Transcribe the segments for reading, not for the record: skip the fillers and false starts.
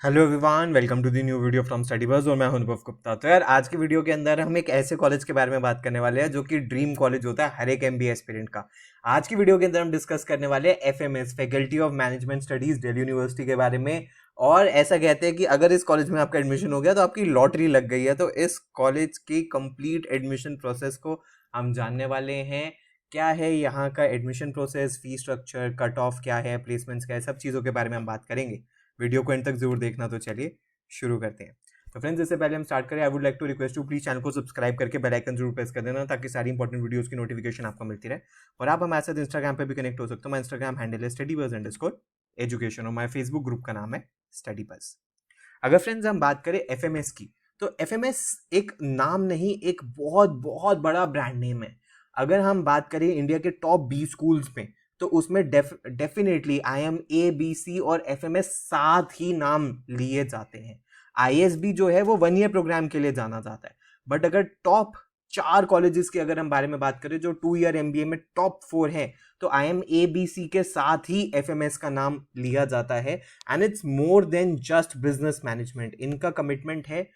Hello everyone, welcome to the new video from study buzz और मैं हूं अनुभव गुप्ता। तो यार आज की वीडियो के अंदर हम एक ऐसे कॉलेज के बारे में बात करने वाले हैं जो कि ड्रीम कॉलेज होता है हर एक एमबीए एस्पिरेंट का। आज की वीडियो के अंदर हम डिस्कस करने वाले हैं FMS, faculty of management studies, Delhi university के बारे में। और ऐसा कहते हैं कि अगर इस कॉलेज में आपका एडमिशन हो गया तो आपकी लॉटरी लग गई है। तो इस कॉलेज की कंप्लीट एडमिशन प्रोसेस को हम जानने वाले हैं। क्या है यहाँ का admission process, fee structure, cut off क्या है, प्लेसमेंट्स क्या है, सब चीज़ों के बारे में हम बात करेंगे। वीडियो को एंड तक जरूर देखना। तो चलिए शुरू करते हैं। तो फ्रेंड्स, इससे पहले हम स्टार्ट करें, I would like to request to please channel को सब्सक्राइब करके बेल आइकन जरूर प्रेस कर देना ताकि सारी इंपॉर्टेंट वीडियोस की नोटिफिकेशन आपको मिलती रहे। और आप हमारे साथ इंस्टाग्राम पे भी कनेक्ट हो सकते हो। मैं इंस्टाग्राम हैंडल है studyBuzz_education और माय फेसबुक ग्रुप का नाम है स्टडी बज़। अगर फ्रेंड्स हम बात करें एफएमएस की, तो एफएमएस एक नाम नहीं, एक बहुत बहुत बड़ा ब्रांड नेम है। अगर हम बात करें इंडिया के टॉप 20 स्कूल्स में, तो उसमें डेफिनेटली आईएम, एबीसी और एफएमएस साथ ही नाम लिए जाते हैं। आईएसबी जो है वो 1 ईयर प्रोग्राम के लिए जाना जाता है। बट अगर टॉप 4 कॉलेजेस की अगर हम बारे में बात करें जो 2 ईयर एमबीए में टॉप 4 है, तो आईएम, एबीसी के साथ ही एफएमएस का नाम लिया जाता है। And it's more than just business management. इनका कमिटमेंट है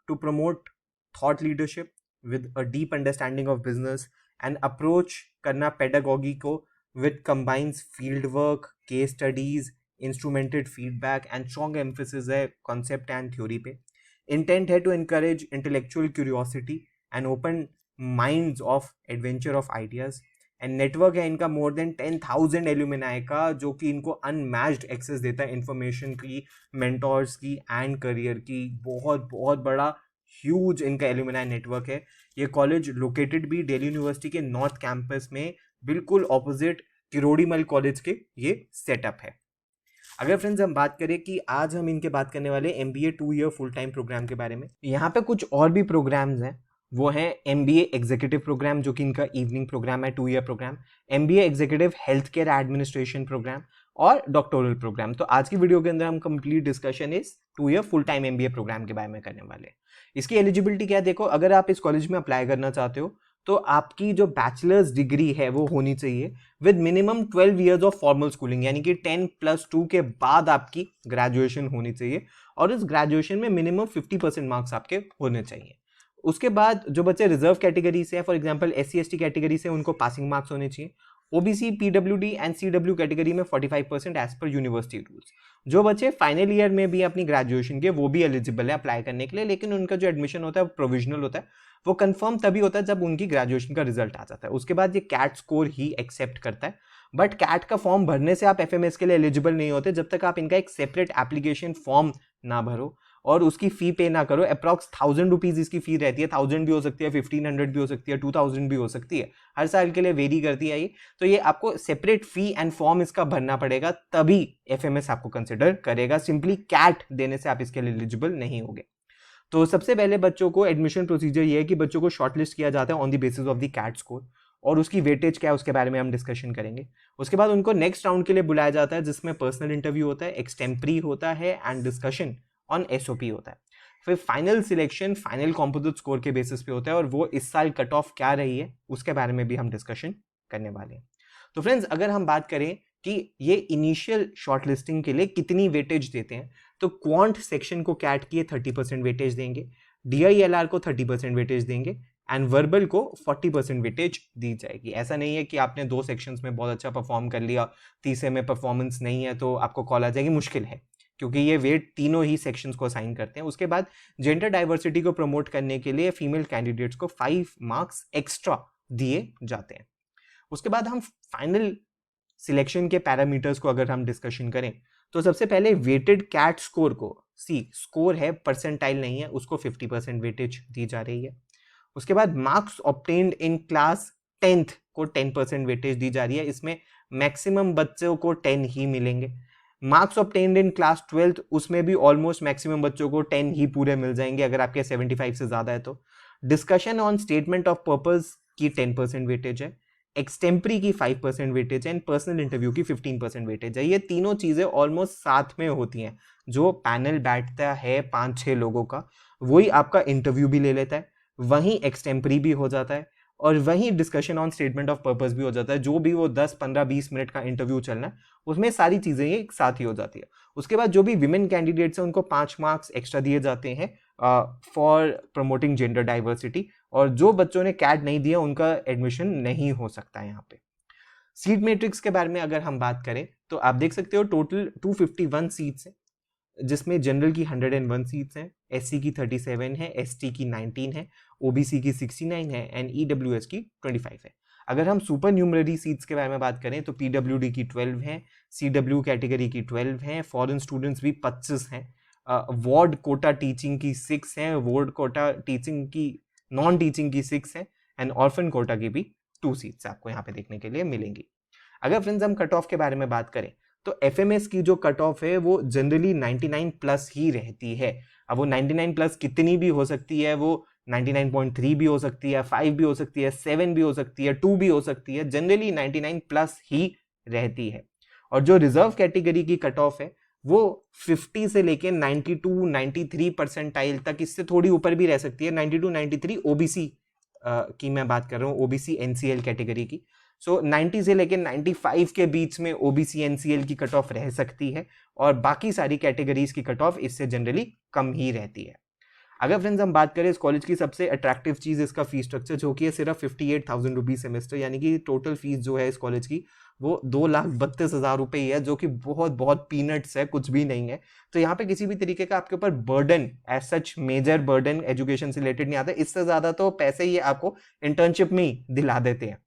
to promote thought leadership with a deep understanding of business and approach करना पेडागोगी को with combines field work, case studies, instrumented feedback and strong emphasis है concept and theory पे। Intent है to encourage intellectual curiosity and open minds of adventure of ideas. And network है इनका more than 10,000 alumni का, जो कि इनको unmatched access देता है इंफॉर्मेशन की, मेंटोर्स की एंड करियर की। बहुत बहुत बड़ा ह्यूज इनका एल्यूमिनाई नेटवर्क है। ये कॉलेज लोकेटेड भी दिल्ली यूनिवर्सिटी के नॉर्थ कैंपस में, बिल्कुल ऑपोजिट किरोड़ीमल कॉलेज के ये सेटअप है। अगर फ्रेंड्स हम बात करें कि आज हम इनके बात करने वाले MBA 2 year full time program के बारे में, यहाँ पे कुछ और भी प्रोग्राम्स हैं। वो है एमबीए एग्जीक्यूटिव प्रोग्राम, जो कि इनका इवनिंग प्रोग्राम है, 2 year program. MBA executive health care administration program और डॉक्टोरल प्रोग्राम। तो आज की वीडियो के अंदर हम कंप्लीट डिस्कशन इस 2 year full time MBA program के बारे में करने वाले हैं। इसकी एलिजिबिलिटी क्या है, देखो, अगर आप इस कॉलेज में अप्लाई करना चाहते हो तो आपकी जो बैचलर्स डिग्री है वो होनी चाहिए with minimum 12 years of formal schooling, यानी कि 10+2 के बाद आपकी ग्रेजुएशन होनी चाहिए। और इस ग्रेजुएशन में मिनिमम 50% मार्क्स आपके होने चाहिए। उसके बाद जो बच्चे रिजर्व कैटेगरी से, for example SC ST category से, उनको पासिंग मार्क्स होने चाहिए। OBC, PWD and CW category में 45% एज पर यूनिवर्सिटी रूल्स। जो बच्चे फाइनल ईयर में भी अपनी ग्रेजुएशन के, वो भी एलिजिबल है अप्लाई करने के लिए, लेकिन उनका जो एडमिशन होता है वो प्रोविजनल होता है। वो कंफर्म तभी होता है जब उनकी ग्रेजुएशन का रिजल्ट आ जाता है। उसके बाद ये कैट स्कोर ही एक्सेप्ट करता है। बट कैट का फॉर्म भरने से आप एफएमएस के लिए एलिजिबल नहीं होते जब तक आप इनका एक सेपरेट एप्लीकेशन फॉर्म ना भरो और उसकी फी पे ना करो। अप्रॉक्स 1,000 रुपीज इसकी फी रहती है। 1,000 भी हो सकती है, 1,500 भी हो सकती है, 2,000 भी हो सकती है। हर साल के लिए वेरी करती है ये। तो ये आपको सेपरेट फी एंड फॉर्म इसका भरना पड़ेगा, तभी एफएमएस आपको कंसिडर करेगा। सिंपली कैट देने से आप इसके लिए एलिजिबल नहीं होगे। तो सबसे पहले बच्चों को एडमिशन प्रोसीजर ये है कि बच्चों को शॉर्टलिस्ट किया जाता है on the basis of the CAT score, और उसकी वेटेज क्या है उसके बारे में हम डिस्कशन करेंगे। उसके बाद उनको नेक्स्ट राउंड के लिए बुलाया जाता है, जिसमें पर्सनल इंटरव्यू होता है, एक्सटेम्परी होता है एंड डिस्कशन ऑन एसओपी होता है। फिर final selection final composite score के बेसिस पे होता है, और वो इस साल कट ऑफ क्या रही है उसके बारे में भी हम डिस्कशन करने वाले हैं। तो फ्रेंड्स, अगर हम बात करें कि ये इनिशियल शॉर्टलिस्टिंग के लिए कितनी वेटेज देते हैं, तो क्वांट सेक्शन को कैट किए 30% वेटेज देंगे, DILR को 30% वेटेज देंगे एंड वर्बल को 40% वेटेज दी जाएगी। ऐसा नहीं है कि आपने 2 सेक्शंस में बहुत अच्छा परफॉर्म कर लिया, तीसरे में परफॉर्मेंस नहीं है तो आपको कॉल आ जाएगी, मुश्किल है, क्योंकि ये वेट तीनों ही सेक्शंस को असाइन करते हैं। उसके बाद जेंडर डाइवर्सिटी को प्रमोट करने के लिए फीमेल कैंडिडेट्स को 5 मार्क्स एक्स्ट्रा दिए जाते हैं। उसके बाद हम फाइनल सिलेक्शन के पैरामीटर्स को अगर हम डिस्कशन करें, तो सबसे पहले वेटेड कैट स्कोर को, स्कोर है, परसेंटाइल नहीं है, उसको 50% वेटेज दी जा रही है। उसके बाद marks obtained in class 10th को 10% वेटेज दी जा रही है। इसमें मैक्सिमम बच्चों को 10 ही मिलेंगे। Marks obtained in class 12th, उसमें भी ऑलमोस्ट मैक्सिमम बच्चों को 10 ही पूरे मिल जाएंगे अगर आपके 75 से ज्यादा है तो। Discussion on statement of purpose की 10% वेटेज है, एक्सटेम्परी की 5% वेटेज है एंड पर्सनल इंटरव्यू की 15% वेटेज है। ये तीनों चीजें ऑलमोस्ट साथ में होती हैं। जो पैनल बैठता है 5-6 लोगों का, वही आपका इंटरव्यू भी ले लेता है, वहीं एक्सटेम्परी भी हो जाता है, और वहीं discussion on statement of purpose भी हो जाता है। जो भी वो 10, 15, 20 मिनट का इंटरव्यू चलना है उसमें सारी चीजें एक साथ ही हो जाती है। उसके बाद जो भी विमेन कैंडिडेट्स हैं उनको 5 मार्क्स एक्स्ट्रा दिए जाते हैं फॉर प्रमोटिंग जेंडर डाइवर्सिटी, और जो बच्चों ने कैट नहीं दिया उनका एडमिशन नहीं हो सकता है यहाँ पे। सीट मैट्रिक्स के बारे में अगर हम बात करें तो आप देख सकते हो टोटल 251 सीट्स हैं, जिसमें जनरल की 101 सीट्स हैं, एससी की 37 है, एसटी की 19 है, ओबीसी की 69 है एंड ईडब्ल्यूएस की 25 है। अगर हम सुपर न्यूमररी सीट्स के बारे में बात करें तो पीडब्ल्यूडी की 12 है, सीडब्ल्यू कैटेगरी की 12 है, फॉरेन स्टूडेंट्स भी 25 हैं, वार्ड कोटा टीचिंग की 6 हैं, वार्ड कोटा टीचिंग की नॉन टीचिंग की 6 हैं एंड ऑर्फन कोटा की भी 2 सीट्स आपको यहाँ पे देखने के लिए मिलेंगी। अगर फ्रेंड्स हम कट ऑफ के बारे में बात करें तो एफएमएस की जो कट ऑफ है वो जनरली 99 प्लस ही रहती है। अब वो 99 प्लस कितनी भी हो सकती है, वो 99.3 भी हो सकती है, 5 भी हो सकती है, 7 भी हो सकती है, 2 भी हो सकती है, जनरली 99 प्लस ही रहती है। और जो रिजर्व कैटेगरी की कट ऑफ है वो 50 से लेके 92, 93 परसेंटाइल तक, इससे थोड़ी ऊपर भी रह सकती है। 92, 93 ओबीसी की मैं बात कर रहा हूँ, ओबीसी एनसीएल कैटेगरी की। सो 90 से लेके 95 के बीच में ओबीसी एनसीएल की कट ऑफ रह सकती है, और बाकी सारी कैटेगरीज की कट ऑफ इससे जनरली कम ही रहती है। अगर फ्रेंड्स हम बात करें इस कॉलेज की सबसे अट्रैक्टिव चीज इसका फीस स्ट्रक्चर, जो कि है सिर्फ 58,000 रुपीज सेमेस्टर, यानी कि टोटल फीस जो है इस कॉलेज की वो 2,32,000 रुपये ही है, जो कि बहुत बहुत पीनट्स है, कुछ भी नहीं है। तो यहाँ पे किसी भी तरीके का आपके ऊपर burden, as such major burden education से रिलेटेड नहीं आता। इससे ज्यादा तो पैसे ये आपको इंटर्नशिप में ही दिला देते हैं।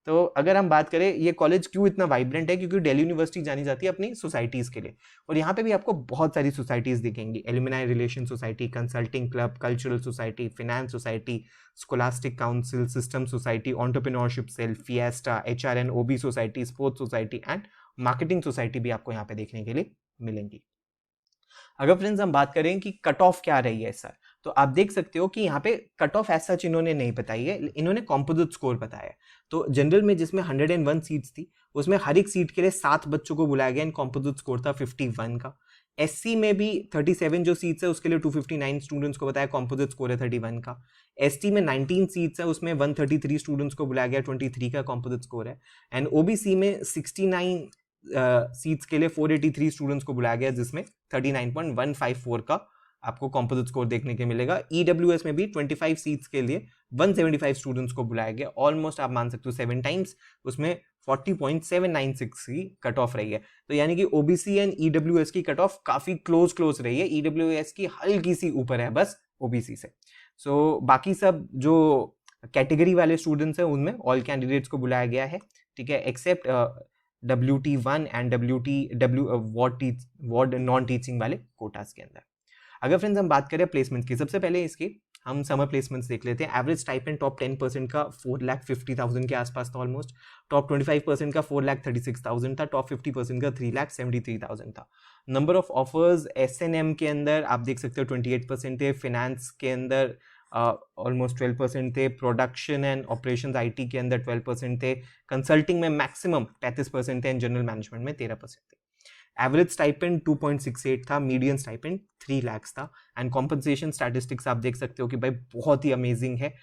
तो अगर हम बात करें ये कॉलेज क्यों इतना वाइब्रेंट है, क्योंकि दिल्ली यूनिवर्सिटी जानी जाती है अपनी सोसाइटीज के लिए, और यहाँ पे भी आपको बहुत सारी सोसाइटीज दिखेंगी। Alumni relation society, consulting club, cultural society, finance society, scholastic council, system society, entrepreneurship cell, fiesta, HRN, OB society, sports society and marketing society भी आपको यहाँ पे देखने के लिए मिलेंगी। अगर फ्रेंड्स हम बात करें कि कट ऑफ क्या रही है सर, तो आप देख सकते हो कि यहाँ पे कट ऑफ एज सच इन्होंने नहीं बताई है, इन्होंने कॉम्पोजिट स्कोर बताया है। तो जनरल में जिसमें 101 सीट्स थी उसमें हर एक सीट के लिए 7 बच्चों को बुलाया गया एंड कॉम्पोजिट स्कोर था 51 का। एससी में भी 37 जो सीट्स है उसके लिए 259 स्टूडेंट्स को बताया, कॉम्पोजिट स्कोर है 31 का। एसटी में 19 सीट्स है उसमें 133 स्टूडेंट्स को बुलाया गया, 23 का कॉम्पोजिट स्कोर है। एंड ओबीसी में 69 सीट्स के लिए 483 स्टूडेंट्स को बुलाया गया, जिसमें 39.154 का आपको कॉम्पोजिट स्कोर देखने के मिलेगा। ईडब्ल्यूएस में भी 25 सीट्स के लिए 175 स्टूडेंट्स को बुलाया गया, ऑलमोस्ट आप मान सकते हो 7 टाइम्स, उसमें 40.796 की कट ऑफ रही है। तो यानी कि ओबीसी एंड ईडब्ल्यूएस की कट ऑफ काफी क्लोज रही है, ईडब्ल्यूएस की हल्की सी ऊपर है बस ओबीसी से। सो बाकी सब जो कैटेगरी वाले स्टूडेंट्स हैं उनमें ऑल कैंडिडेट्स को बुलाया गया है, ठीक है, except WT1 and ward non teaching वाले कोटास के अंदर। अगर फ्रेंड्स हम बात करें प्लेसमेंट की, सबसे पहले इसकी हम समर प्लेसमेंट्स देख लेते हैं। एवरेज स्टाइपेंड टॉप 10% का 4,50,000 के आसपास था ऑलमोस्ट, टॉप 25% का 4,36,000 था, टॉप 50% का 3,73,000 था। नंबर ऑफ ऑफर्स SNM के अंदर आप देख सकते हो 28% थे, फिनेंस के अंदर ऑलमोस्ट 12% थे, प्रोडक्शन एंड ऑपरेशंस IT के अंदर 12% थे, कंसल्टिंग में मैक्सिमम 35% थे, एंड जनरल मैनेजमेंट में 13% थे। एवरेज स्टाइपेंड 2.68 था, मीडियन स्टाइपेंड 3 लाख था, एंड कॉम्पनसेशन स्टैटिस्टिक्स आप देख सकते हो कि भाई बहुत ही अमेजिंग है।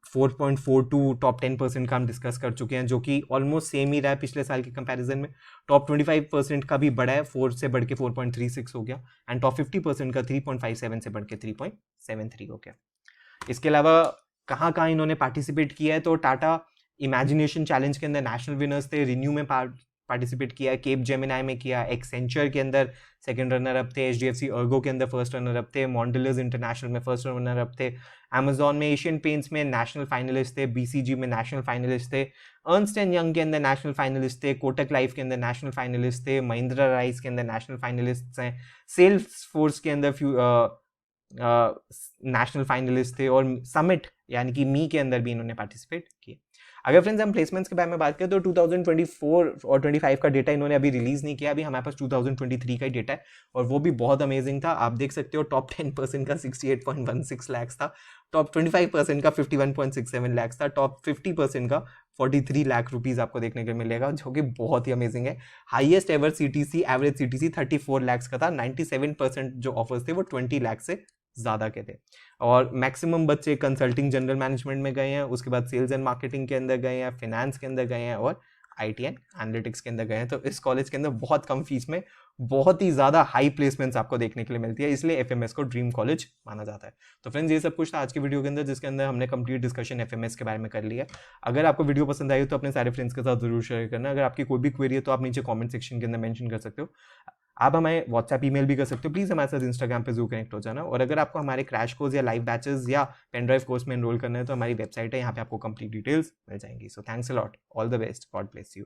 4.42 टॉप 10% का हम डिस्कस कर चुके हैं, जो कि ऑलमोस्ट सेम ही रहा है पिछले साल के कंपैरिजन में। टॉप 25% का भी बढ़ा है, 4 से बढ़ के 4.36 हो गया, एंड टॉप 50% का 3.57 से बढ़ के 3.73 हो गया। इसके अलावा कहाँ कहाँ इन्होंने पार्टिसिपेट किया है, तो टाटा इमेजिनेशन चैलेंज के अंदर नेशनल विनर्स थे, रिन्यू में पार्टिसिपेट किया है, केप जेमिनाई में किया, एक्सेंचर के अंदर सेकंड रनर अप थे, HDFC अर्गो के अंदर फर्स्ट रनर अप थे, मॉन्डेलर्स इंटरनेशनल में फर्स्ट रनर अप थे, अमेजॉन में एशियन पेंट्स में नेशनल फाइनलिस्ट थे, BCG में नेशनल फाइनलिस्ट थे, अर्नस्ट एंड यंग के अंदर नेशनल फाइनलिस्ट थे, कोटक लाइफ के अंदर नेशनल फाइनलिस्ट थे, महिंद्रा राइस के अंदर नेशनल फाइनलिस्ट हैं, सेल्स फोर्स के अंदर नेशनल फाइनलिस्ट थे, और समिट यानी कि मी के अंदर भी इन्होंने पार्टिसिपेट किए। अगर फ्रेंड्स हम प्लेसमेंट्स के बारे में बात करें तो 2024 और 25 का डेटा इन्होंने अभी रिलीज नहीं किया, अभी हमारे पास 2023 का डेटा है, और वो भी बहुत अमेजिंग था। आप देख सकते हो टॉप 10% का 68.16 लाख था, टॉप 25% का 51.67 लाख था, टॉप 50% का 43 लाख रुपीज आपको देखने को मिलेगा, जो कि बहुत ही अमेजिंग है। Highest ever CTC average CTC 34 lakh का था, 97% जो ऑफर्स थे वो 20 लाख से ज़्यादा के थे। और मैक्सिमम बच्चे कंसल्टिंग जनरल मैनेजमेंट में गए हैं, उसके बाद सेल्स एंड मार्केटिंग के अंदर गए हैं, फिनेंस के अंदर गए हैं और IT एंड एनालिटिक्स के अंदर गए हैं। तो इस कॉलेज के अंदर बहुत कम फीस में बहुत ही ज़्यादा हाई प्लेसमेंट्स आपको देखने के लिए मिलती है, इसलिए FMS को ड्रीम कॉलेज माना जाता है। तो फ्रेंड्स, ये सब कुछ था आज की वीडियो के अंदर, जिसके अंदर हमने कंप्लीट डिस्कशन FMS के बारे में कर लिया। अगर आपको वीडियो पसंद आई तो अपने सारे फ्रेंड्स के साथ जरूर शेयर करना। अगर आपकी कोई भी क्वेरी है तो आप नीचे कॉमेंट सेक्शन के अंदर मेंशन कर सकते हो। आप हमें व्हाट्सएप ईमेल भी कर सकते हो। प्लीज़ हमारे साथ इंस्टाग्राम पे जरूर कनेक्ट हो जाना। और अगर आपको हमारे क्रैश कोर्स या लाइव बैचेस या पेन ड्राइव कोर्स में एनरोल करना है तो हमारी वेबसाइट है, यहाँ पे आपको कंप्लीट डिटेल्स मिल जाएंगी। So thanks a lot, all the best, God bless you.